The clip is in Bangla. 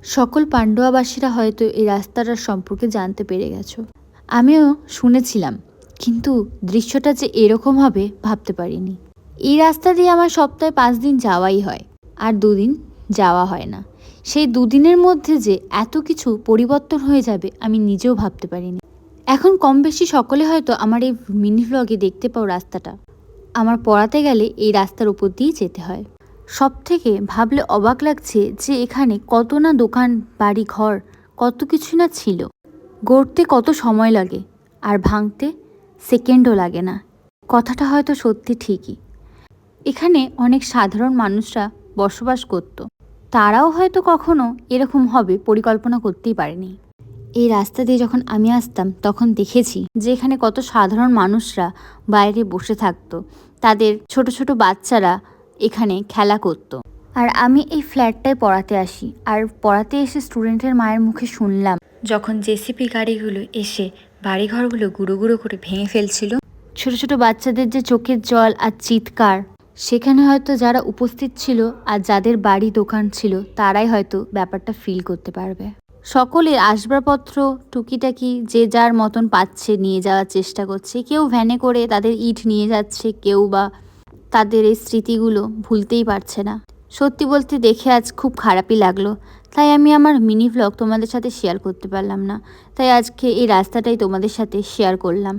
সকল পান্ডুয়াবাসীরা হয়তো এই রাস্তাটার সম্পর্কে জানতে পেরে গেছো। আমিও শুনেছিলাম, কিন্তু দৃশ্যটা যে এরকম হবে ভাবতে পারিনি। এই রাস্তা দিয়ে আমার সপ্তাহে 5 দিন যাওয়াই হয়, আর 2 দিন যাওয়া হয় না। সেই 2 দিনের মধ্যে যে এত কিছু পরিবর্তন হয়ে যাবে আমি নিজেও ভাবতে পারিনি। এখন কম বেশি সকলে হয়তো আমার এই মিনি ভ্লগে দেখতে পাও রাস্তাটা। আমার পড়াতে গেলে এই রাস্তার উপর দিয়ে যেতে হয়। সব থেকে ভাবলে অবাক লাগছে যে এখানে কত না দোকান, বাড়ি, ঘর, কত কিছু না ছিল। গড়তে কত সময় লাগে, আর ভাঙতে সেকেন্ডও লাগে না। কথাটা হয়তো সত্যি ঠিকই। এখানে অনেক সাধারণ মানুষরা বসবাস করত, তারাও হয়তো কখনো এরকম হবে পরিকল্পনা করতেই পারেনি। এই রাস্তা দিয়ে যখন আমি আসতাম তখন দেখেছি যে এখানে কত সাধারণ মানুষরা বাইরে বসে থাকতো, তাদের ছোট ছোট বাচ্চারা এখানে খেলা করত। আর আমি এই ফ্ল্যাটটায় পড়াতে আসি, আর পড়াতে এসে স্টুডেন্টের মায়ের মুখে শুনলাম যখন জেসিপি গাড়িগুলো এসে বাড়িঘরগুলো গুঁড়ো গুঁড়ো করে ভেঙে ফেলছিল, ছোট ছোট বাচ্চাদের যে চোখের জল আর চিৎকার, সেখানে হয়তো যারা উপস্থিত ছিল আর যাদের বাড়ি দোকান ছিল তারাই হয়তো ব্যাপারটা ফিল করতে পারবে। সকলের আসবাবপত্র টুকিটাকি যে যার মতন পাচ্ছে নিয়ে যাওয়ার চেষ্টা করছে। কেউ ভ্যানে করে তাদের ইট নিয়ে যাচ্ছে, কেউ বা তাদের এই স্মৃতিগুলো ভুলতেই পারছে না। সত্যি বলতে দেখে আজ খুব খারাপই লাগলো, তাই আমি আমার মিনি ভ্লগ তোমাদের সাথে শেয়ার করতে পারলাম না। তাই আজকে এই রাস্তাটাই তোমাদের সাথে শেয়ার করলাম।